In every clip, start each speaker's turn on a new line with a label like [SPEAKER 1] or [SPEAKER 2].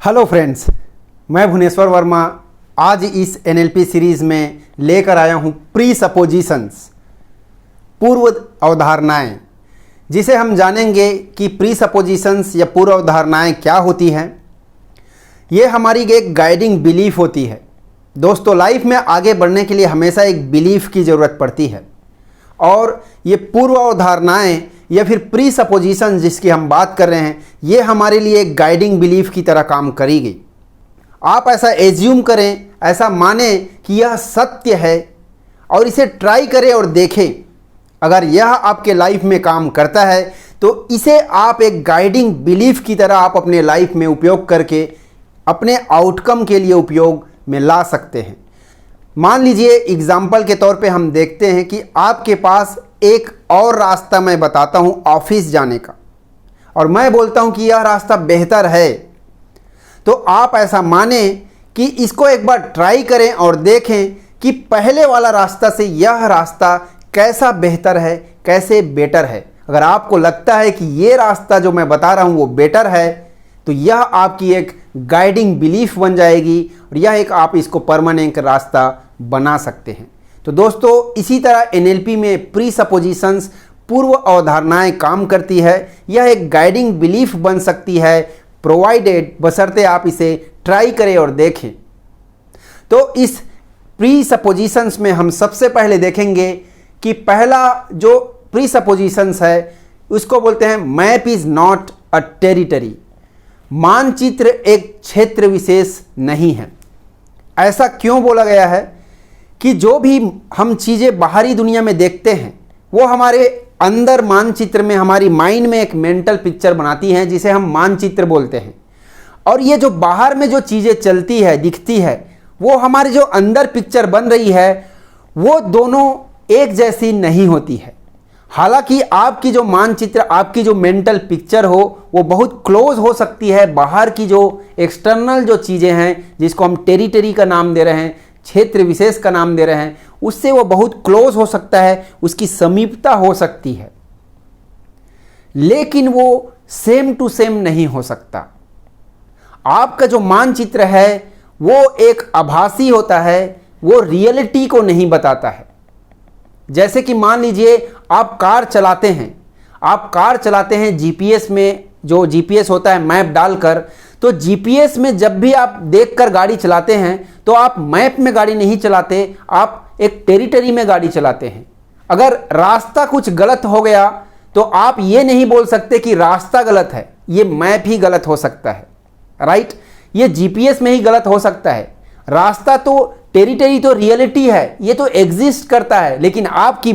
[SPEAKER 1] Hello friends, मैं भुवनेश्वर वर्मा आज इस एनएलपी सीरीज़ में लेकर आया हूँ प्री सपोजिशंस, पूर्व अवधारणाएं, जिसे हम जानेंगे कि प्री सपोजिशंस या पूर्व अवधारणाएं क्या होती हैं। ये हमारी एक गाइडिंग बिलीफ होती है। दोस्तों, लाइफ में आगे बढ़ने के लिए हमेशा एक बिलीफ की ज़रूरत पड़ती है और ये पूर्व अवधारणाएं या फिर प्री सपोजिशन जिसकी हम बात कर रहे हैं, ये हमारे लिए एक गाइडिंग बिलीफ की तरह काम करेगी। आप ऐसा एज्यूम करें, ऐसा माने कि यह सत्य है और इसे ट्राई करें और देखें। अगर यह आपके लाइफ में काम करता है तो इसे आप एक गाइडिंग बिलीफ की तरह आप अपने लाइफ में उपयोग करके अपने आउटकम के लिए उपयोग में ला सकते हैं। मान लीजिए एग्जाम्पल के तौर पे हम देखते हैं कि आपके पास एक और रास्ता मैं बताता हूँ ऑफिस जाने का, और मैं बोलता हूँ कि यह रास्ता बेहतर है, तो आप ऐसा माने कि इसको एक बार ट्राई करें और देखें कि पहले वाला रास्ता से यह रास्ता कैसा बेहतर है, कैसे बेटर है। अगर आपको लगता है कि ये रास्ता जो मैं बता रहा हूँ वो बेटर है, तो यह आपकी एक गाइडिंग बिलीफ बन जाएगी और यह एक आप इसको परमानेंट रास्ता बना सकते हैं। तो दोस्तों, इसी तरह एनएलपी में प्री सपोजिशंस, पूर्व अवधारणाएं काम करती है। यह एक गाइडिंग बिलीफ बन सकती है, प्रोवाइडेड, बशर्ते आप इसे ट्राई करें और देखें। तो इस प्री सपोजिशंस में हम सबसे पहले देखेंगे कि पहला जो प्री सपोजिशंस है उसको बोलते हैं map is not a territory. मानचित्र एक क्षेत्र विशेष नहीं है। ऐसा क्यों बोला गया है कि जो भी हम चीज़ें बाहरी दुनिया में देखते हैं वो हमारे अंदर मानचित्र में, हमारी माइंड में एक मेंटल पिक्चर बनाती हैं जिसे हम मानचित्र बोलते हैं। और ये जो बाहर में जो चीज़ें चलती है, दिखती है, वो हमारी जो अंदर पिक्चर बन रही है वो दोनों एक जैसी नहीं होती है। हालांकि आपकी जो मानचित्र, आपकी जो मेंटल पिक्चर हो वो बहुत क्लोज हो सकती है बाहर की जो एक्सटर्नल जो चीज़ें हैं, जिसको हम टेरिटरी का नाम दे रहे हैं, क्षेत्र विशेष का नाम दे रहे हैं, उससे वो बहुत क्लोज हो सकता है, उसकी समीपता हो सकती है, लेकिन वो सेम टू सेम नहीं हो सकता। आपका जो मानचित्र है वो एक आभासी होता है, वो रियलिटी को नहीं बताता है। जैसे कि मान लीजिए आप कार चलाते हैं, जीपीएस में जो जीपीएस होता है मैप डालकर, तो जीपीएस में जब भी आप देखकर गाड़ी चलाते हैं तो आप मैप में गाड़ी नहीं चलाते, आप एक टेरिटरी में गाड़ी चलाते हैं। अगर रास्ता कुछ गलत हो गया तो आप ये नहीं बोल सकते कि रास्ता गलत है, ये मैप ही गलत हो सकता है, राइट? ये जीपीएस में ही गलत हो सकता है। रास्ता तो, टेरिटरी तो रियलिटी है, ये तो एग्जिस्ट करता है, लेकिन आपके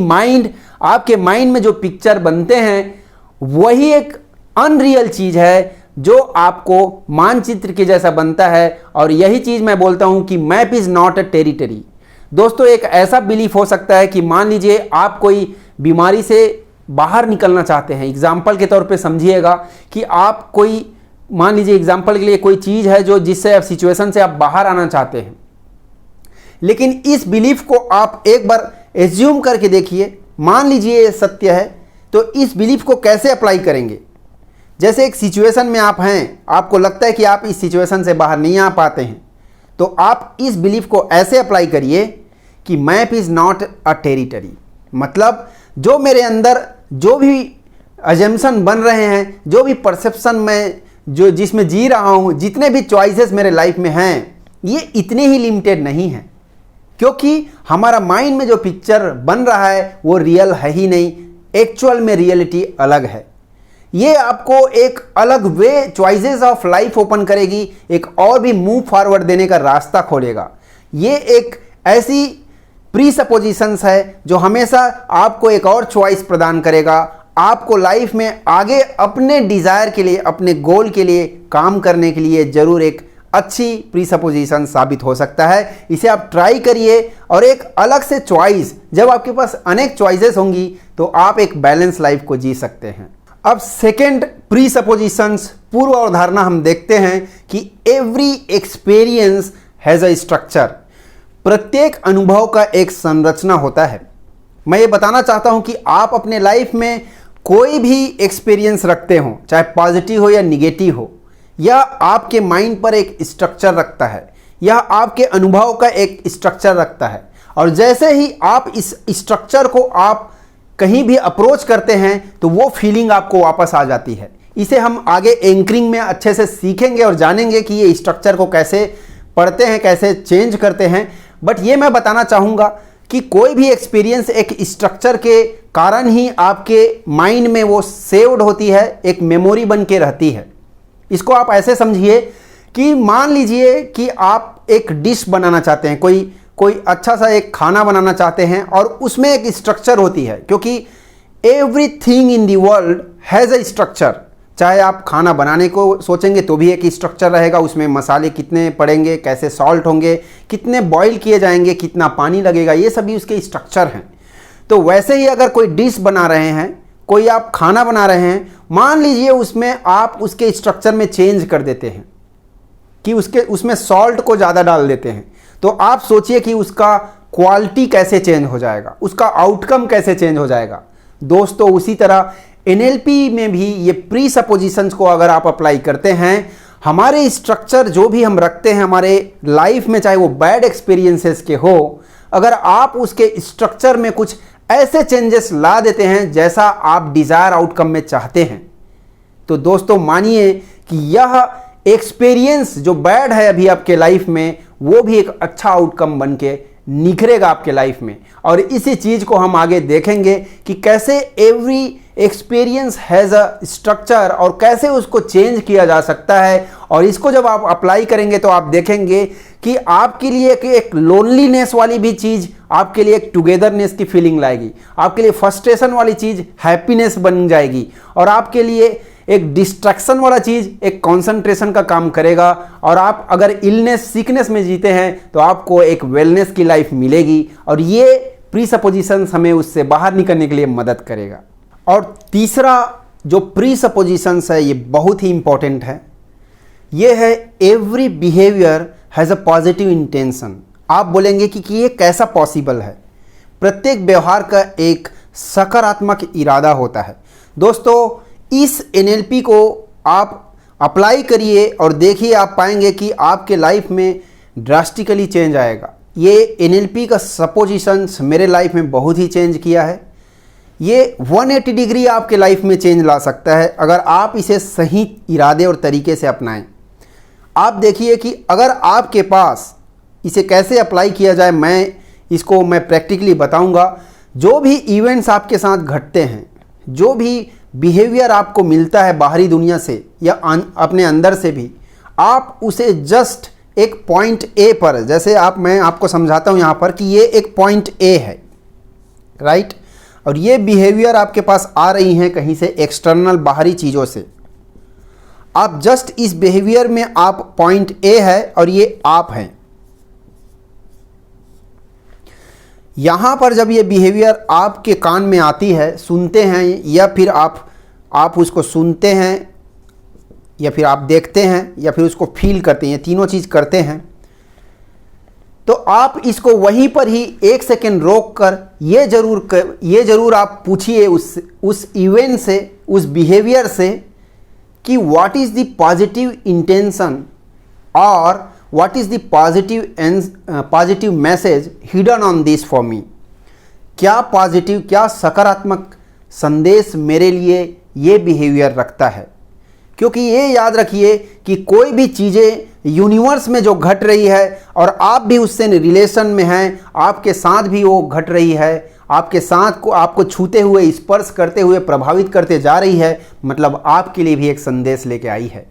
[SPEAKER 1] माइंड में जो पिक्चर बनते हैं वही एक अनरियल चीज है जो आपको मानचित्र के जैसा बनता है। और यही चीज मैं बोलता हूं कि map is not a territory. दोस्तों, एक ऐसा बिलीफ हो सकता है कि मान लीजिए आप कोई बीमारी से बाहर निकलना चाहते हैं। एग्जाम्पल के तौर पे समझिएगा कि आप कोई, मान लीजिए एग्जाम्पल के लिए कोई चीज है जो जिससे सिचुएशन से आप बाहर आना चाहते हैं, लेकिन इस बिलीफ को आप एक बार एज्यूम करके देखिए। मान लीजिए ये सत्य है, तो इस बिलीफ को कैसे अप्लाई करेंगे? जैसे एक सिचुएशन में आप हैं, आपको लगता है कि आप इस सिचुएशन से बाहर नहीं आ पाते हैं, तो आप इस बिलीफ को ऐसे अप्लाई करिए कि map is not a territory. मतलब जो मेरे अंदर जो भी अजम्पशन बन रहे हैं, जो भी परसेप्शन में जो जिसमें जी रहा हूँ, जितने भी चॉइसेस मेरे लाइफ में हैं, ये इतने ही लिमिटेड नहीं हैं, क्योंकि हमारा माइंड में जो पिक्चर बन रहा है वो रियल है ही नहीं। एक्चुअल में रियलिटी अलग है। ये आपको एक अलग वे, चॉइसेस ऑफ लाइफ ओपन करेगी, एक और भी मूव फॉरवर्ड देने का रास्ता खोलेगा। ये एक ऐसी प्री सपोजिशंस है जो हमेशा आपको एक और चॉइस प्रदान करेगा, आपको लाइफ में आगे अपने डिज़ायर के लिए, अपने गोल के लिए काम करने के लिए जरूर एक अच्छी प्री सपोजिशन साबित हो सकता है। इसे आप ट्राई करिए और एक अलग से चॉइस, जब आपके पास अनेक चॉइसेस होंगी तो आप एक बैलेंस लाइफ को जी सकते हैं। अब सेकेंड प्री सपोजिशंस, पूर्व अवधारणा, हम देखते हैं कि every experience has a structure. प्रत्येक अनुभव का एक संरचना होता है। मैं ये बताना चाहता हूं कि आप अपने लाइफ में कोई भी एक्सपीरियंस रखते हो, चाहे पॉजिटिव हो या निगेटिव हो, यह आपके माइंड पर एक स्ट्रक्चर रखता है, यह आपके अनुभव का एक स्ट्रक्चर रखता है। और जैसे ही आप इस स्ट्रक्चर को आप कहीं भी अप्रोच करते हैं तो वो फीलिंग आपको वापस आ जाती है। इसे हम आगे एंकरिंग में अच्छे से सीखेंगे और जानेंगे कि ये स्ट्रक्चर को कैसे पढ़ते हैं, कैसे चेंज करते हैं। बट ये मैं बताना चाहूँगा कि कोई भी एक्सपीरियंस एक स्ट्रक्चर के कारण ही आपके माइंड में वो सेव्ड होती है, एक मेमोरी बन के रहती है। इसको आप ऐसे समझिए कि मान लीजिए कि आप एक डिश बनाना चाहते हैं, कोई अच्छा सा एक खाना बनाना चाहते हैं और उसमें एक स्ट्रक्चर होती है, क्योंकि everything in the world has a structure. चाहे आप खाना बनाने को सोचेंगे तो भी एक स्ट्रक्चर रहेगा, उसमें मसाले कितने पड़ेंगे, कैसे सॉल्ट होंगे, कितने बॉईल किए जाएंगे, कितना पानी लगेगा, ये सभी उसके स्ट्रक्चर हैं। तो वैसे ही अगर कोई डिश बना रहे हैं, कोई आप खाना बना रहे हैं, मान लीजिए उसमें आप उसके स्ट्रक्चर में चेंज कर देते हैं कि उसमें सॉल्ट को ज़्यादा डाल देते हैं, तो आप सोचिए कि उसका क्वालिटी कैसे चेंज हो जाएगा, उसका आउटकम कैसे चेंज हो जाएगा। दोस्तों उसी तरह एनएलपी में भी ये प्री सपोजिशंस को अगर आप अप्लाई करते हैं, हमारे स्ट्रक्चर जो भी हम रखते हैं हमारे लाइफ में, चाहे वो बैड एक्सपीरियंसेस के हो, अगर आप उसके स्ट्रक्चर में कुछ ऐसे चेंजेस ला देते हैं जैसा आप डिज़ायर आउटकम में चाहते हैं, तो दोस्तों मानिए कि यह एक्सपीरियंस जो बैड है अभी आपके लाइफ में, वो भी एक अच्छा आउटकम बन के निखरेगा आपके लाइफ में। और इसी चीज़ को हम आगे देखेंगे कि कैसे every experience has a structure और कैसे उसको चेंज किया जा सकता है। और इसको जब आप अप्लाई करेंगे तो आप देखेंगे कि आपके लिए एक लोनलीनेस वाली भी चीज़ आपके लिए एक टुगेदरनेस की फीलिंग लाएगी, आपके लिए फ्रस्ट्रेशन वाली चीज़ हैप्पीनेस बन जाएगी, और आपके लिए एक डिस्ट्रैक्शन वाला चीज़ एक कंसंट्रेशन का काम करेगा। और आप अगर इलनेस सिकनेस में जीते हैं तो आपको एक वेलनेस की लाइफ मिलेगी, और ये प्री सपोजिशंस हमें उससे बाहर निकलने के लिए मदद करेगा। और तीसरा जो प्री सपोजिशंस है ये बहुत ही इंपॉर्टेंट है, ये है every behaviour has a positive intention. आप बोलेंगे कि ये कैसा पॉसिबल है? प्रत्येक व्यवहार का एक सकारात्मक इरादा होता है। दोस्तों इस एनएलपी को आप अप्लाई करिए और देखिए, आप पाएंगे कि आपके लाइफ में ड्रास्टिकली चेंज आएगा। ये एनएलपी का सपोजिशंस मेरे लाइफ में बहुत ही चेंज किया है। ये 180 डिग्री आपके लाइफ में चेंज ला सकता है अगर आप इसे सही इरादे और तरीके से अपनाएं। आप देखिए कि अगर आपके पास इसे कैसे अप्लाई किया जाए, मैं प्रैक्टिकली बताऊंगा। जो भी इवेंट्स आपके साथ घटते हैं, जो भी बिहेवियर आपको मिलता है बाहरी दुनिया से या अपने अंदर से भी, आप उसे जस्ट एक पॉइंट ए पर, जैसे मैं आपको समझाता हूं यहां पर कि ये एक पॉइंट ए है, राइट, और ये बिहेवियर आपके पास आ रही हैं कहीं से एक्सटर्नल बाहरी चीज़ों से। आप जस्ट इस बिहेवियर में आप पॉइंट ए है और ये आप हैं। यहाँ पर जब ये बिहेवियर आपके कान में आती है, सुनते हैं, या फिर आप उसको सुनते हैं, या फिर आप देखते हैं, या फिर उसको फील करते हैं, तीनों चीज़ करते हैं, तो आप इसको वहीं पर ही एक सेकेंड रोक कर ये जरूर आप पूछिए उस इवेंट से, उस बिहेवियर से कि what is the positive intention और what is the positive message hidden on this for me. क्या पॉजिटिव, क्या सकारात्मक संदेश मेरे लिए ये बिहेवियर रखता है। क्योंकि ये याद रखिए कि कोई भी चीज़ें यूनिवर्स में जो घट रही है और आप भी उससे रिलेशन में हैं, आपके साथ भी वो घट रही है, आपके साथ को आपको छूते हुए, स्पर्श करते हुए प्रभावित करते जा रही है, मतलब आपके लिए भी एक संदेश लेके आई है।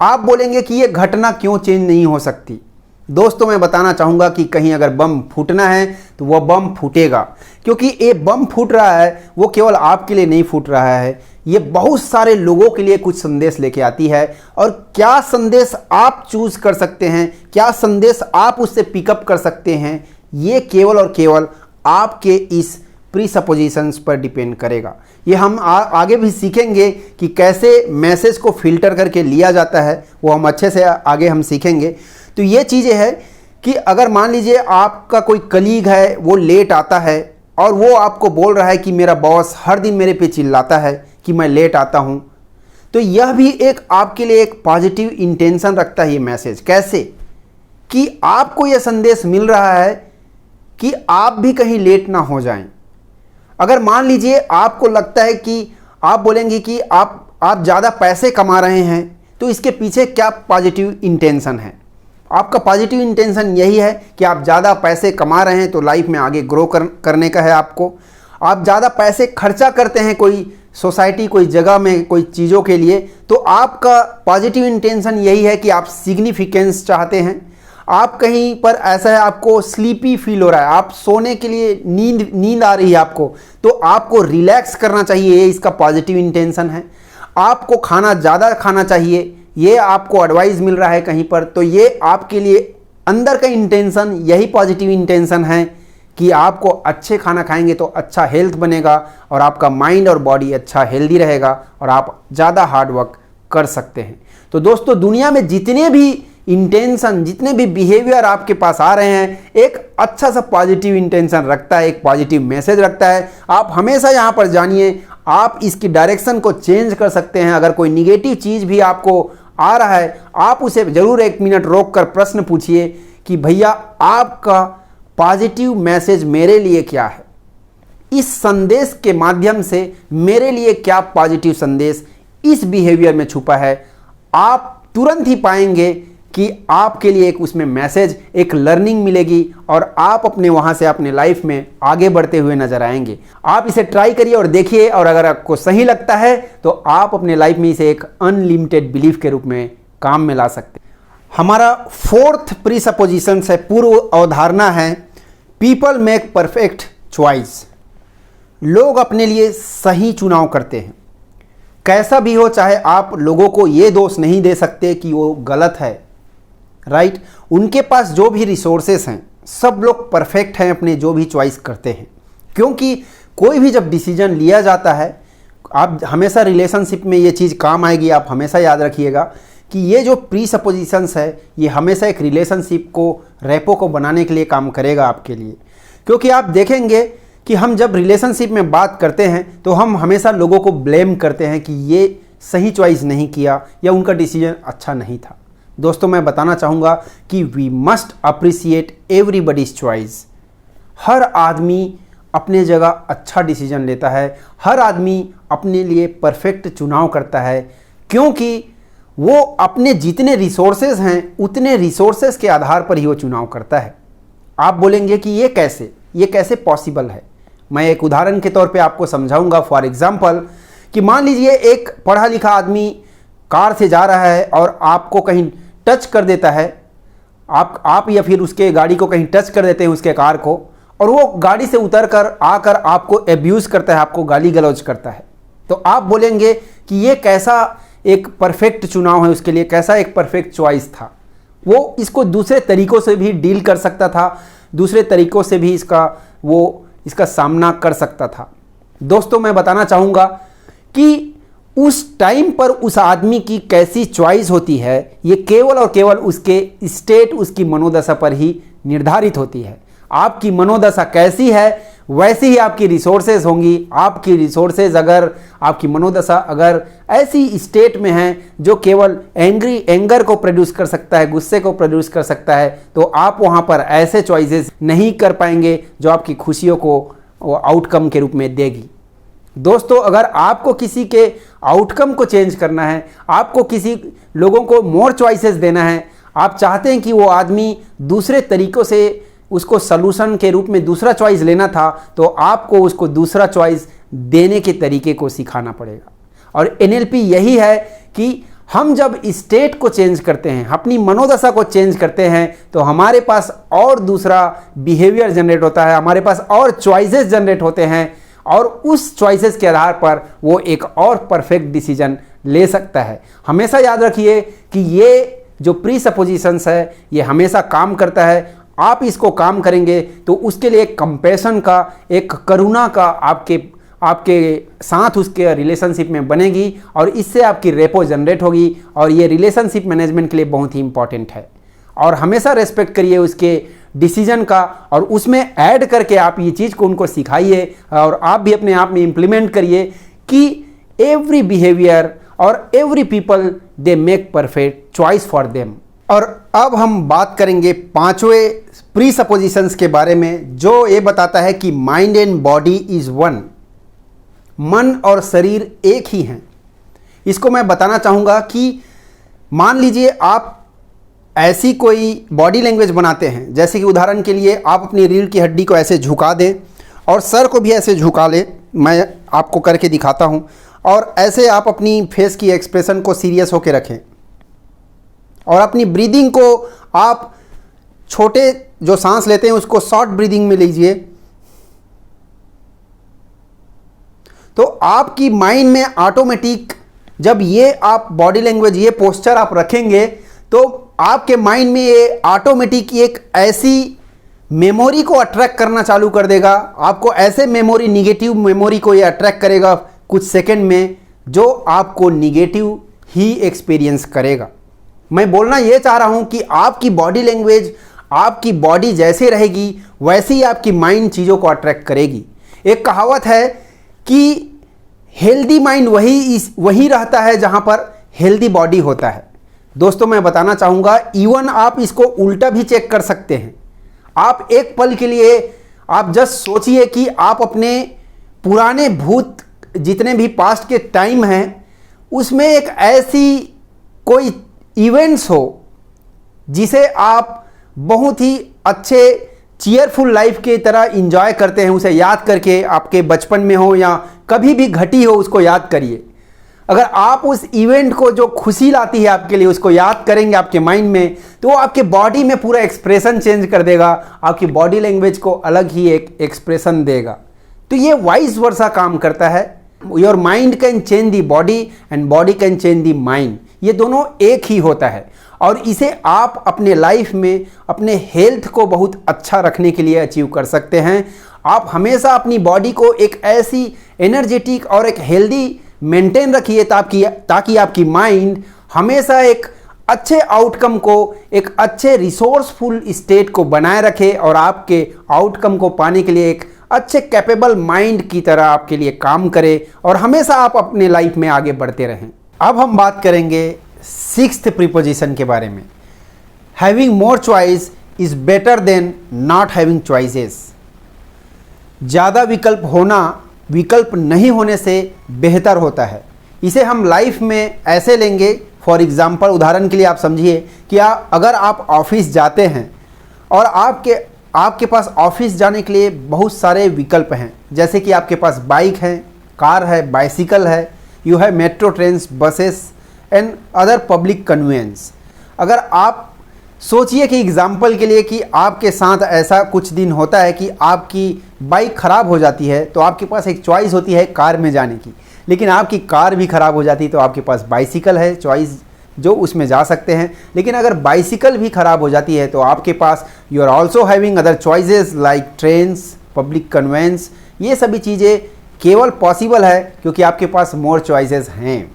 [SPEAKER 1] आप बोलेंगे कि ये घटना क्यों चेंज नहीं हो सकती। दोस्तों मैं बताना चाहूँगा कि कहीं अगर बम फूटना है तो वह बम फूटेगा, क्योंकि ये बम फूट रहा है वो केवल आपके लिए नहीं फूट रहा है, ये बहुत सारे लोगों के लिए कुछ संदेश लेके आती है। और क्या संदेश आप चूज कर सकते हैं, क्या संदेश आप उससे पिकअप कर सकते हैं, ये केवल और केवल आपके इस प्री सपोजिशंस पर डिपेंड करेगा। ये हम आगे भी सीखेंगे कि कैसे मैसेज को फिल्टर करके लिया जाता है, वो हम अच्छे से आगे हम सीखेंगे। तो ये चीज़ें हैं कि अगर मान लीजिए आपका कोई कलीग है, वो लेट आता है और वो आपको बोल रहा है कि मेरा बॉस हर दिन मेरे पे चिल्लाता है कि मैं लेट आता हूँ, तो यह भी एक आपके लिए एक पॉजिटिव इंटेंशन रखता है ये मैसेज। कैसे कि आपको यह संदेश मिल रहा है कि आप भी कहीं लेट ना हो जाएं। अगर मान लीजिए आपको लगता है कि आप बोलेंगे कि आप ज़्यादा पैसे कमा रहे हैं, तो इसके पीछे क्या पॉजिटिव इंटेंशन है? आपका पॉजिटिव इंटेंशन यही है कि आप ज़्यादा पैसे कमा रहे हैं तो लाइफ में आगे ग्रो करने का है आपको। आप ज़्यादा पैसे खर्चा करते हैं कोई सोसाइटी, कोई जगह में, कोई चीज़ों के लिए, तो आपका पॉजिटिव इंटेंशन यही है कि आप सिग्निफिकेंस चाहते हैं। आप कहीं पर ऐसा है आपको स्लीपी फील हो रहा है, आप सोने के लिए नींद आ रही है आपको, तो आपको रिलैक्स करना चाहिए, ये इसका पॉजिटिव इंटेंशन है। आपको खाना ज़्यादा खाना चाहिए, ये आपको एडवाइस मिल रहा है कहीं पर, तो ये आपके लिए अंदर का इंटेंशन यही पॉजिटिव इंटेंशन है कि आपको अच्छे खाना खाएंगे तो अच्छा हेल्थ बनेगा और आपका माइंड और बॉडी अच्छा हेल्दी रहेगा और आप ज़्यादा हार्ड वर्क कर सकते हैं। तो दोस्तों, दुनिया में जितने भी इंटेंशन, जितने भी बिहेवियर आपके पास आ रहे हैं, एक अच्छा सा पॉजिटिव इंटेंशन रखता है, एक पॉजिटिव मैसेज रखता है। आप हमेशा यहाँ पर जानिए, आप इसकी डायरेक्शन को चेंज कर सकते हैं। अगर कोई निगेटिव चीज़ भी आपको आ रहा है, आप उसे ज़रूर 1 मिनट रोक कर प्रश्न पूछिए कि भैया आपका पॉजिटिव मैसेज मेरे लिए क्या है? इस संदेश के माध्यम से मेरे लिए क्या पॉजिटिव संदेश इस बिहेवियर में छुपा है? आप तुरंत ही पाएंगे कि आपके लिए एक उसमें मैसेज, एक लर्निंग मिलेगी और आप अपने वहाँ से अपने लाइफ में आगे बढ़ते हुए नजर आएंगे। आप इसे ट्राई करिए और देखिए, और अगर आपको सही लगता है तो आप अपने लाइफ में इसे एक अनलिमिटेड बिलीफ के रूप में काम में ला सकते हैं। हमारा 4th प्रीसपोजिशन है, पूर्व अवधारणा है, पीपल मेक परफेक्ट चॉइस। लोग अपने लिए सही चुनाव करते हैं। कैसा भी हो, चाहे आप लोगों को ये दोष नहीं दे सकते कि वो गलत है, राइट? उनके पास जो भी रिसोर्सेस हैं, सब लोग परफेक्ट हैं अपने जो भी चॉइस करते हैं। क्योंकि कोई भी जब डिसीजन लिया जाता है, आप हमेशा रिलेशनशिप में ये चीज़ काम आएगी, आप हमेशा याद रखिएगा कि ये जो प्रीसपोजिशंस है, ये हमेशा एक रिलेशनशिप को, रेपो को बनाने के लिए काम करेगा आपके लिए। क्योंकि आप देखेंगे कि हम जब रिलेशनशिप में बात करते हैं तो हम हमेशा लोगों को ब्लेम करते हैं कि ये सही चॉइस नहीं किया या उनका डिसीजन अच्छा नहीं था। दोस्तों, मैं बताना चाहूँगा कि we must appreciate everybody's choice. हर आदमी अपने जगह अच्छा डिसीजन लेता है, हर आदमी अपने लिए परफेक्ट चुनाव करता है, क्योंकि वो अपने जितने रिसोर्सेज हैं उतने रिसोर्सेज के आधार पर ही वो चुनाव करता है। आप बोलेंगे कि ये कैसे पॉसिबल है? मैं एक उदाहरण के तौर पे आपको समझाऊंगा। फॉर एग्जांपल, कि मान लीजिए एक पढ़ा लिखा आदमी कार से जा रहा है और आपको कहीं टच कर देता है, आप या फिर उसके गाड़ी को कहीं टच कर देते हैं, उसके कार को, और वो गाड़ी से उतर कर आकर आपको एब्यूज़ करता है, आपको गाली गलौज करता है। तो आप बोलेंगे कि ये कैसा एक परफेक्ट चुनाव है उसके लिए, कैसा एक परफेक्ट चॉइस था। वो इसको दूसरे तरीकों से भी डील कर सकता था, दूसरे तरीकों से भी इसका सामना कर सकता था। दोस्तों, मैं बताना चाहूँगा कि उस टाइम पर उस आदमी की कैसी चॉइस होती है, ये केवल और केवल उसके स्टेट, उसकी मनोदशा पर ही निर्धारित होती है। आपकी मनोदशा कैसी है वैसी ही आपकी रिसोर्सेज होंगी। आपकी रिसोर्सेज अगर, आपकी मनोदशा अगर ऐसी स्टेट में है जो केवल एंगर को प्रोड्यूस कर सकता है, गुस्से को प्रोड्यूस कर सकता है, तो आप वहाँ पर ऐसे चॉइसेस नहीं कर पाएंगे जो आपकी खुशियों को आउटकम के रूप में देगी। दोस्तों, अगर आपको किसी के आउटकम को चेंज करना है, आपको किसी लोगों को मोर चॉइसेस देना है, आप चाहते हैं कि वो आदमी दूसरे तरीकों से उसको सलूशन के रूप में दूसरा चॉइस लेना था, तो आपको उसको दूसरा चॉइस देने के तरीके को सिखाना पड़ेगा। और एनएलपी यही है कि हम जब स्टेट को चेंज करते हैं, अपनी मनोदशा को चेंज करते हैं, तो हमारे पास और दूसरा बिहेवियर जनरेट होता है, हमारे पास और चॉइसेस जनरेट होते हैं, और उस चॉइसेस के आधार पर वो एक और परफेक्ट डिसीजन ले सकता है। हमेशा याद रखिए कि ये जो प्रीसपोजिशंस है, ये हमेशा काम करता है। आप इसको काम करेंगे तो उसके लिए एक कंपैशन का, एक करुणा का आपके साथ उसके रिलेशनशिप में बनेगी, और इससे आपकी रेपो जनरेट होगी, और ये रिलेशनशिप मैनेजमेंट के लिए बहुत ही इंपॉर्टेंट है। और हमेशा रेस्पेक्ट करिए उसके डिसीजन का, और उसमें ऐड करके आप ये चीज़ को उनको सिखाइए, और आप भी अपने आप में इम्प्लीमेंट करिए कि एवरी बिहेवियर और every people they make perfect choice for them. और अब हम बात करेंगे पांचवें प्री सपोजिशंस के बारे में, जो ये बताता है कि mind and body is one, मन और शरीर एक ही हैं। इसको मैं बताना चाहूँगा कि मान लीजिए आप ऐसी कोई बॉडी लैंग्वेज बनाते हैं, जैसे कि उदाहरण के लिए आप अपनी रीढ़ की हड्डी को ऐसे झुका दें और सर को भी ऐसे झुका लें, मैं आपको करके दिखाता हूँ, और ऐसे आप अपनी फेस की एक्सप्रेशन को सीरियस होकर रखें और अपनी ब्रीदिंग को आप छोटे जो सांस लेते हैं उसको शॉर्ट ब्रीदिंग में लीजिए। तो आपकी माइंड में ऑटोमेटिक जब ये आप बॉडी लैंग्वेज, ये पोस्चर आप रखेंगे तो आपके माइंड में ये ऑटोमेटिक एक ऐसी मेमोरी को अट्रैक्ट करना चालू कर देगा, आपको ऐसे मेमोरी, निगेटिव मेमोरी को ये अट्रैक्ट करेगा कुछ सेकंड में, जो आपको निगेटिव ही एक्सपीरियंस करेगा। मैं बोलना ये चाह रहा हूँ कि आपकी बॉडी लैंग्वेज, आपकी बॉडी जैसे रहेगी वैसे ही आपकी माइंड चीज़ों को अट्रैक्ट करेगी। एक कहावत है कि हेल्दी माइंड वही रहता है जहाँ पर हेल्दी बॉडी होता है। दोस्तों मैं बताना चाहूँगा, इवन आप इसको उल्टा भी चेक कर सकते हैं। आप एक पल के लिए आप जस्ट सोचिए कि आप अपने पुराने भूत, जितने भी पास्ट के टाइम हैं, उसमें एक ऐसी कोई इवेंट्स हो जिसे आप बहुत ही अच्छे चीयरफुल लाइफ की तरह इंजॉय करते हैं, उसे याद करके, आपके बचपन में हो या कभी भी घटी हो, उसको याद करिए। अगर आप उस इवेंट को जो खुशी लाती है आपके लिए, उसको याद करेंगे आपके माइंड में, तो वो आपके बॉडी में पूरा एक्सप्रेशन चेंज कर देगा, आपकी बॉडी लैंग्वेज को अलग ही एक एक्सप्रेशन देगा। तो ये वाइस वर्सा काम करता है। Your mind can change the body and body can change the mind, ये दोनों एक ही होता है। और इसे आप अपने लाइफ में अपने हेल्थ को बहुत अच्छा रखने के लिए अचीव कर सकते हैं। आप हमेशा अपनी बॉडी को एक ऐसी एनर्जेटिक और एक हेल्दी मेंटेन रखिए ताकि आपकी माइंड हमेशा एक अच्छे आउटकम को, एक अच्छे रिसोर्सफुल स्टेट को बनाए रखे और आपके आउटकम को पाने के लिए एक अच्छे कैपेबल माइंड की तरह आपके लिए काम करे और हमेशा आप अपने लाइफ में आगे बढ़ते रहें। अब हम बात करेंगे सिक्स्थ प्रीपोजिशन के बारे में। Having more choice is better than not having choices. ज़्यादा विकल्प होना विकल्प नहीं होने से बेहतर होता है। इसे हम लाइफ में ऐसे लेंगे, फॉर एग्ज़ाम्पल, उदाहरण के लिए आप समझिए कि अगर आप ऑफिस जाते हैं और आपके पास ऑफिस जाने के लिए बहुत सारे विकल्प हैं, जैसे कि आपके पास बाइक है, कार है, बाइसिकल है, you have metro, trains, buses and other public conveyance. अगर आप सोचिए कि एग्जाम्पल के लिए कि आपके साथ ऐसा कुछ दिन होता है कि आपकी बाइक ख़राब हो जाती है, तो आपके पास एक चॉइस होती है कार में जाने की, लेकिन आपकी कार भी ख़राब हो जाती है तो आपके पास बाइसिकल है, चॉइस जो उसमें जा सकते हैं। लेकिन अगर बाइसिकल भी ख़राब हो जाती है तो आपके पास you are also having other choices like trains, public conveyance. ये सभी चीज़ें केवल पॉसिबल है क्योंकि आपके पास मोर चॉइसेस हैं।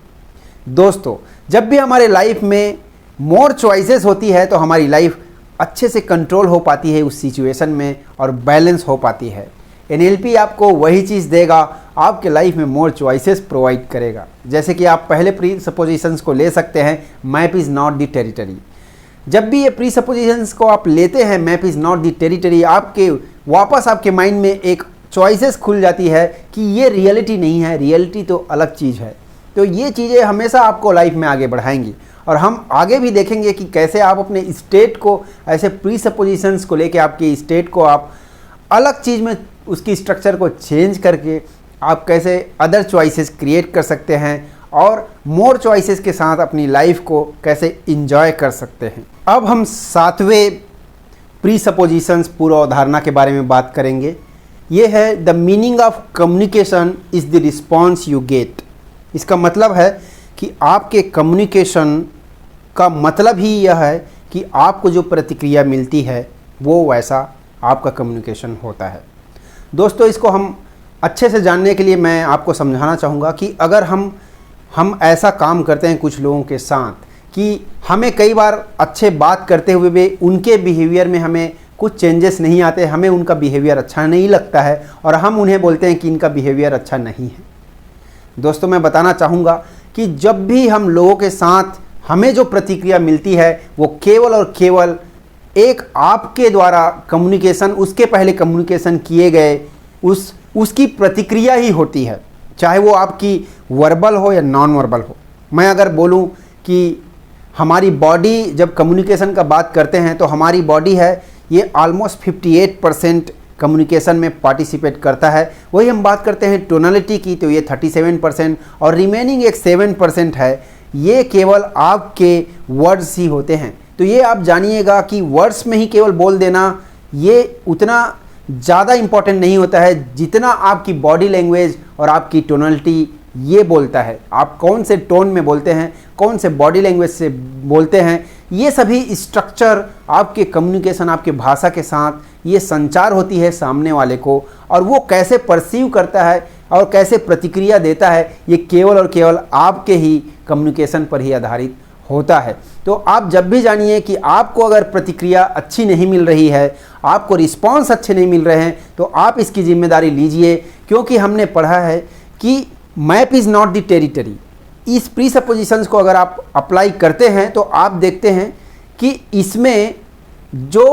[SPEAKER 1] दोस्तों, जब भी हमारे लाइफ में मोर चॉइसेस होती है तो हमारी लाइफ अच्छे से कंट्रोल हो पाती है उस सिचुएशन में और बैलेंस हो पाती है। NLP आपको वही चीज़ देगा, आपके लाइफ में मोर चॉइसेस प्रोवाइड करेगा। जैसे कि आप पहले प्री सपोजिशंस को ले सकते हैं, map is not the territory. जब भी ये प्री सपोजिशंस को आप लेते हैं, map is not the territory, आपके वापस आपके माइंड में एक चॉइसेस खुल जाती है कि ये रियलिटी नहीं है, रियलिटी तो अलग चीज़ है। तो ये चीज़ें हमेशा आपको लाइफ में आगे बढ़ाएंगी और हम आगे भी देखेंगे कि कैसे आप अपने स्टेट को ऐसे प्री सपोजिशंस को लेके आपके स्टेट को आप अलग चीज़ में उसकी स्ट्रक्चर को चेंज करके आप कैसे अदर चॉइसेस क्रिएट कर सकते हैं और मोर चॉइसेस के साथ अपनी लाइफ को कैसे इंजॉय कर सकते हैं। अब हम सातवें प्री सपोजिशंस पूर्वाधारणा के बारे में बात करेंगे। ये है the meaning of communication is the response you get. इसका मतलब है कि आपके कम्युनिकेशन का मतलब ही यह है कि आपको जो प्रतिक्रिया मिलती है वो वैसा आपका कम्युनिकेशन होता है। दोस्तों, इसको हम अच्छे से जानने के लिए मैं आपको समझाना चाहूँगा कि अगर हम ऐसा काम करते हैं कुछ लोगों के साथ कि हमें कई बार अच्छे बात करते हुए भी उनके बिहेवियर में हमें कुछ चेंजेस नहीं आते, हमें उनका बिहेवियर अच्छा नहीं लगता है और हम उन्हें बोलते हैं कि इनका बिहेवियर अच्छा नहीं है। दोस्तों, मैं बताना चाहूँगा कि जब भी हम लोगों के साथ हमें जो प्रतिक्रिया मिलती है वो केवल और केवल एक आपके द्वारा कम्युनिकेशन, उसके पहले कम्युनिकेशन किए गए उसकी प्रतिक्रिया ही होती है, चाहे वो आपकी वर्बल हो या नॉन वर्बल हो। मैं अगर बोलूं कि हमारी बॉडी, जब कम्युनिकेशन का बात करते हैं तो हमारी बॉडी है ये ऑलमोस्ट 58% कम्युनिकेशन में पार्टिसिपेट करता है। वही हम बात करते हैं टोनलिटी की तो ये 37% और रिमेनिंग एक 7% है, ये केवल आपके वर्ड्स ही होते हैं। तो ये आप जानिएगा कि वर्ड्स में ही केवल बोल देना ये उतना ज़्यादा इम्पॉर्टेंट नहीं होता है जितना आपकी बॉडी लैंग्वेज और आपकी टोनलिटी ये बोलता है। आप कौन से टोन में बोलते हैं, कौन से बॉडी लैंग्वेज से बोलते हैं, ये सभी स्ट्रक्चर आपके कम्युनिकेशन, आपके भाषा के साथ ये संचार होती है सामने वाले को, और वो कैसे परसीव करता है और कैसे प्रतिक्रिया देता है ये केवल और केवल आपके ही कम्युनिकेशन पर ही आधारित होता है। तो आप जब भी जानिए कि आपको अगर प्रतिक्रिया अच्छी नहीं मिल रही है, आपको रिस्पॉन्स अच्छे नहीं मिल रहे हैं, तो आप इसकी जिम्मेदारी लीजिए, क्योंकि हमने पढ़ा है कि map is not the territory. इस प्रीसपोजिशंस को अगर आप अप्लाई करते हैं तो आप देखते हैं कि इसमें जो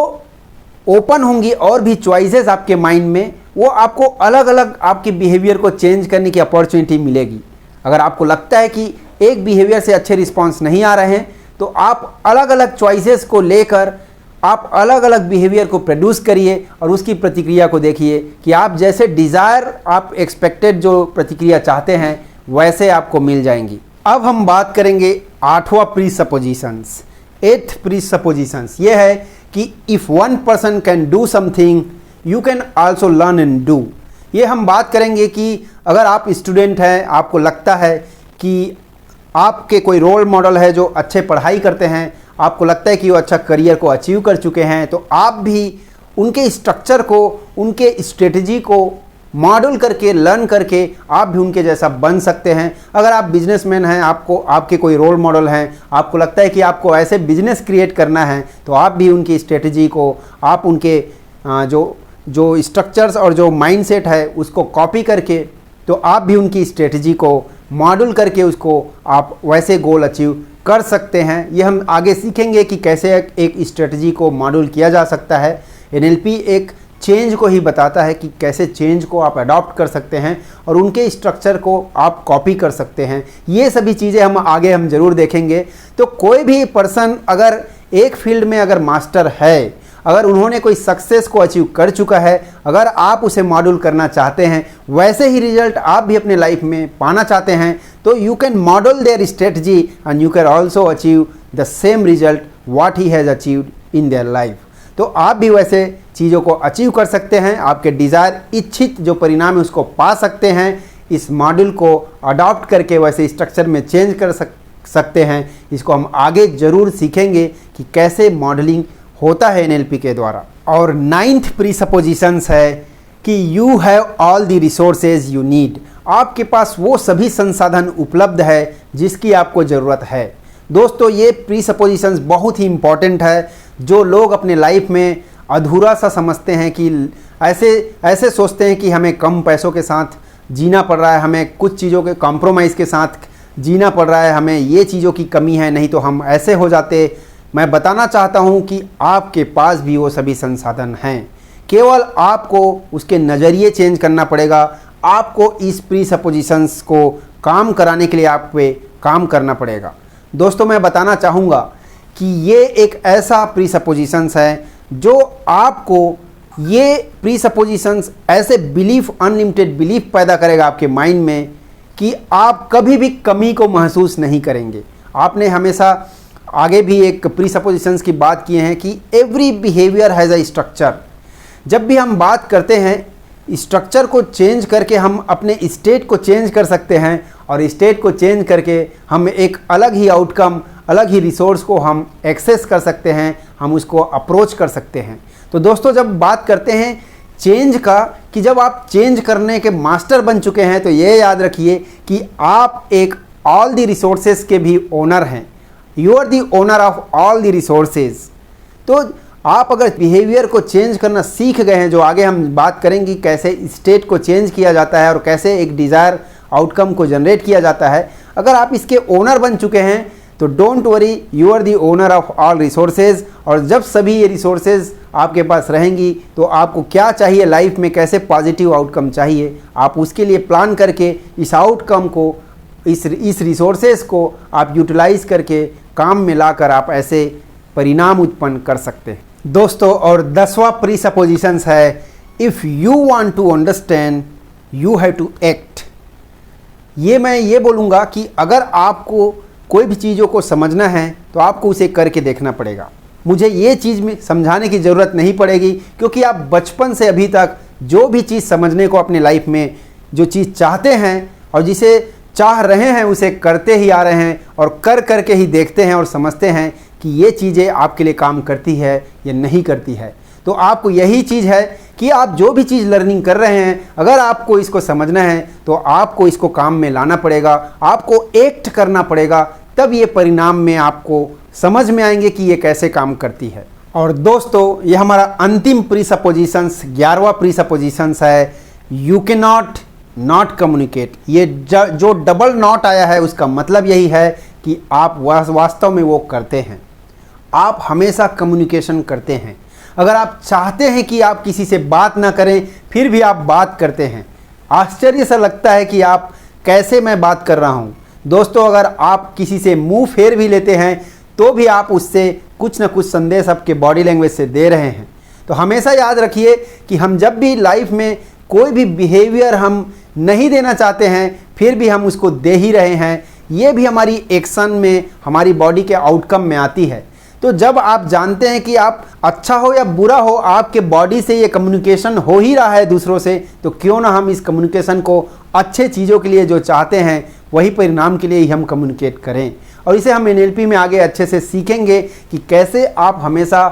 [SPEAKER 1] ओपन होंगी और भी चॉइसेस आपके माइंड में, वो आपको अलग अलग आपके बिहेवियर को चेंज करने की अपॉर्चुनिटी मिलेगी। अगर आपको लगता है कि एक बिहेवियर से अच्छे रिस्पॉन्स नहीं आ रहे हैं तो आप अलग अलग चॉइसेस को लेकर आप अलग अलग बिहेवियर को प्रोड्यूस करिए और उसकी प्रतिक्रिया को देखिए कि आप जैसे डिज़ायर, आप एक्सपेक्टेड जो प्रतिक्रिया चाहते हैं वैसे आपको मिल जाएंगी। अब हम बात करेंगे 8वां प्रीसपोजिशंस, 8th प्रीसपोजिशंस। ये है कि if one person can do something you can also learn and do. ये हम बात करेंगे कि अगर आप स्टूडेंट हैं, आपको लगता है कि आपके कोई रोल मॉडल है जो अच्छे पढ़ाई करते हैं, आपको लगता है कि वो अच्छा करियर को अचीव कर चुके हैं, तो आप भी उनके स्ट्रक्चर को, उनके स्ट्रेटजी को मॉडल करके, लर्न करके आप भी उनके जैसा बन सकते हैं। अगर आप बिजनेसमैन हैं, आपके कोई रोल मॉडल हैं, आपको लगता है कि आपको ऐसे बिजनेस क्रिएट करना है, तो आप भी उनकी स्ट्रेटजी को, आप उनके जो स्ट्रक्चर्स और जो माइंडसेट है उसको कॉपी करके, तो आप भी उनकी स्ट्रेटजी को मॉडल करके उसको आप वैसे गोल अचीव कर सकते हैं। ये हम आगे सीखेंगे कि कैसे एक स्ट्रेटजी को मॉडल किया जा सकता है। NLP एक चेंज को ही बताता है कि कैसे चेंज को आप अडॉप्ट कर सकते हैं और उनके स्ट्रक्चर को आप कॉपी कर सकते हैं। ये सभी चीज़ें हम ज़रूर देखेंगे। तो कोई भी पर्सन अगर एक फील्ड में अगर मास्टर है, अगर उन्होंने कोई सक्सेस को अचीव कर चुका है, अगर आप उसे मॉडल करना चाहते हैं, वैसे ही रिजल्ट आप भी अपने लाइफ में पाना चाहते हैं, तो you can model their strategy and you can also achieve the same result what he has achieved in their life. तो आप भी वैसे चीज़ों को अचीव कर सकते हैं, आपके डिज़ायर, इच्छित जो परिणाम है उसको पा सकते हैं। इस मॉडल को अडॉप्ट करके वैसे स्ट्रक्चर में चेंज कर सकते हैं। इसको हम आगे ज़रूर सीखेंगे कि कैसे मॉडलिंग होता है NLP के द्वारा। और 9th प्रीसपोजिशंस है कि you have all the resources you need. आपके पास वो सभी संसाधन उपलब्ध है जिसकी आपको ज़रूरत है। दोस्तों, ये प्रीसपोजिशंस बहुत ही इम्पॉर्टेंट है। जो लोग अपने लाइफ में अधूरा सा समझते हैं कि ऐसे सोचते हैं कि हमें कम पैसों के साथ जीना पड़ रहा है, हमें कुछ चीज़ों के कॉम्प्रोमाइज़ के साथ जीना पड़ रहा है, हमें ये चीज़ों की कमी है, नहीं तो हम ऐसे हो जाते। मैं बताना चाहता हूं कि आपके पास भी वो सभी संसाधन हैं, केवल आपको उसके नज़रिए चेंज करना पड़ेगा। आपको इस प्रीसपोजिशंस को काम कराने के लिए आप पे काम करना पड़ेगा। दोस्तों, मैं बताना चाहूँगा कि ये एक ऐसा प्रीसपोजिशंस है जो आपको, ये प्रीसपोजिशंस ऐसे बिलीफ, अनलिमिटेड बिलीफ पैदा करेगा आपके माइंड में कि आप कभी भी कमी को महसूस नहीं करेंगे। आपने हमेशा आगे भी एक प्रीसपोजिशंस की बात किए हैं कि every behaviour has a structure. जब भी हम बात करते हैं स्ट्रक्चर को चेंज करके हम अपने स्टेट को चेंज कर सकते हैं, और स्टेट को चेंज करके हम एक अलग ही आउटकम, अलग ही रिसोर्स को हम एक्सेस कर सकते हैं, हम उसको अप्रोच कर सकते हैं। तो दोस्तों, जब बात करते हैं चेंज का, कि जब आप चेंज करने के मास्टर बन चुके हैं, तो ये याद रखिए कि आप एक ऑल द रिसोर्सेज के भी ओनर हैं। You are the owner of all the resources. तो आप अगर बिहेवियर को चेंज करना सीख गए हैं, जो आगे हम बात करेंगे कैसे स्टेट को चेंज किया जाता है और कैसे एक डिज़ायर आउटकम को जनरेट किया जाता है, अगर आप इसके ओनर बन चुके हैं तो don't worry, you are the owner of all resources. और जब सभी ये रिसोर्सेज आपके पास रहेंगी तो आपको क्या चाहिए लाइफ में, कैसे पॉजिटिव आउटकम चाहिए, आप उसके लिए प्लान करके इस आउटकम को, इस रिसोर्सेज को आप यूटिलाइज करके काम में लाकर आप ऐसे परिणाम उत्पन्न कर सकते हैं दोस्तों। और 10वां प्रीसपोजिशंस है, if you want to understand you have to act. ये मैं ये बोलूँगा कि अगर आपको कोई भी चीज़ों को समझना है तो आपको उसे करके देखना पड़ेगा। मुझे ये चीज़ में समझाने की ज़रूरत नहीं पड़ेगी, क्योंकि आप बचपन से अभी तक जो भी चीज़ समझने को अपने लाइफ में जो चीज़ चाहते हैं और जिसे चाह रहे हैं उसे करते ही आ रहे हैं और कर करके ही देखते हैं और समझते हैं कि ये चीज़ें आपके लिए काम करती है या नहीं करती है। तो आपको यही चीज़ है कि आप जो भी चीज़ लर्निंग कर रहे हैं, अगर आपको इसको समझना है तो आपको इसको काम में लाना पड़ेगा, आपको एक्ट करना पड़ेगा, तब ये परिणाम में आपको समझ में आएंगे कि ये कैसे काम करती है। और दोस्तों ये हमारा अंतिम प्रीसपोजिशंस 11वां प्रीसपोजिशंस है, यू कैन नॉट कम्युनिकेट। ये जो डबल नॉट आया है उसका मतलब यही है कि आप वास्तव में वो करते हैं, आप हमेशा कम्युनिकेशन करते हैं। अगर आप चाहते हैं कि आप किसी से बात ना करें फिर भी आप बात करते हैं, आश्चर्य सा लगता है कि आप कैसे मैं बात कर रहा हूँ। दोस्तों अगर आप किसी से मुंह फेर भी लेते हैं तो भी आप उससे कुछ ना कुछ संदेश आपके बॉडी लैंग्वेज से दे रहे हैं। तो हमेशा याद रखिए कि हम जब भी लाइफ में कोई भी बिहेवियर हम नहीं देना चाहते हैं फिर भी हम उसको दे ही रहे हैं, ये भी हमारी एक्शन में, हमारी बॉडी के आउटकम में आती है। तो जब आप जानते हैं कि आप अच्छा हो या बुरा हो, आपके बॉडी से ये कम्युनिकेशन हो ही रहा है दूसरों से, तो क्यों ना हम इस कम्युनिकेशन को अच्छे चीज़ों के लिए जो चाहते हैं वही परिणाम के लिए ही हम कम्युनिकेट करें। और इसे हम NLP में आगे अच्छे से सीखेंगे कि कैसे आप हमेशा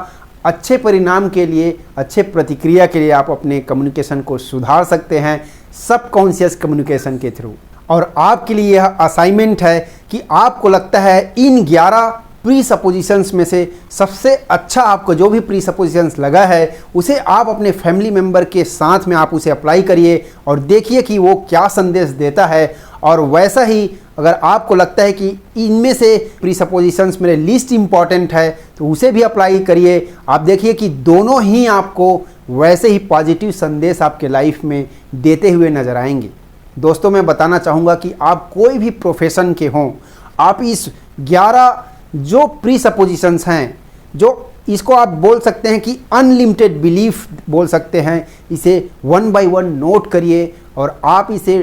[SPEAKER 1] अच्छे परिणाम के लिए, अच्छे प्रतिक्रिया के लिए आप अपने कम्युनिकेशन को सुधार सकते हैं सबकॉन्शियस कम्युनिकेशन के थ्रू। और आपके लिए यह असाइनमेंट है कि आपको लगता है इन 11 प्रीसपोजिशंस में से सबसे अच्छा आपको जो भी प्रीसपोजिशंस लगा है उसे आप अपने फैमिली मेम्बर के साथ में आप उसे अप्लाई करिए और देखिए कि वो क्या संदेश देता है। और वैसा ही अगर आपको लगता है कि इनमें से प्रीसपोजिशंस मेरे लीस्ट इम्पॉर्टेंट है तो उसे भी अप्लाई करिए। आप देखिए कि दोनों ही आपको वैसे ही पॉजिटिव संदेश आपके लाइफ में देते हुए नजर आएंगे। दोस्तों मैं बताना चाहूँगा कि आप कोई भी प्रोफेशन के हों, आप इस 11 जो प्रीसपोजिशंस हैं, जो इसको आप बोल सकते हैं कि अनलिमिटेड बिलीफ बोल सकते हैं, इसे 1 बाय 1 नोट करिए और आप इसे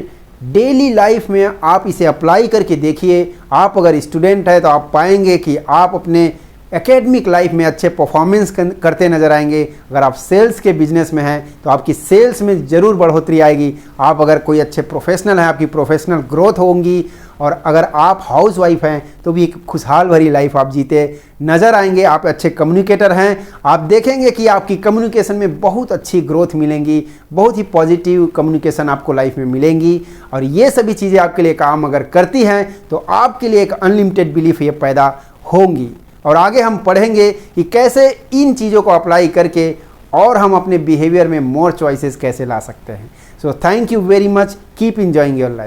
[SPEAKER 1] डेली लाइफ में आप इसे अप्लाई करके देखिए। आप अगर स्टूडेंट है तो आप पाएंगे कि आप अपने एकेडमिक लाइफ में अच्छे परफॉर्मेंस करते नजर आएंगे। अगर आप सेल्स के बिजनेस में हैं तो आपकी सेल्स में ज़रूर बढ़ोतरी आएगी। आप अगर कोई अच्छे प्रोफेशनल हैं, आपकी प्रोफेशनल ग्रोथ होंगी। और अगर आप हाउस वाइफ हैं तो भी एक खुशहाल भरी लाइफ आप जीते नज़र आएंगे। आप अच्छे कम्युनिकेटर हैं, आप देखेंगे कि आपकी कम्युनिकेशन में बहुत अच्छी ग्रोथ मिलेंगी, बहुत ही पॉजिटिव कम्युनिकेशन आपको लाइफ में मिलेंगी। और ये सभी चीज़ें आपके लिए काम अगर करती हैं तो आपके लिए एक अनलिमिटेड बिलीफ ये पैदा होंगी। और आगे हम पढ़ेंगे कि कैसे इन चीज़ों को अप्लाई करके और हम अपने बिहेवियर में मोर चॉइसेस कैसे ला सकते हैं। So thank you very much, keep enjoying your life.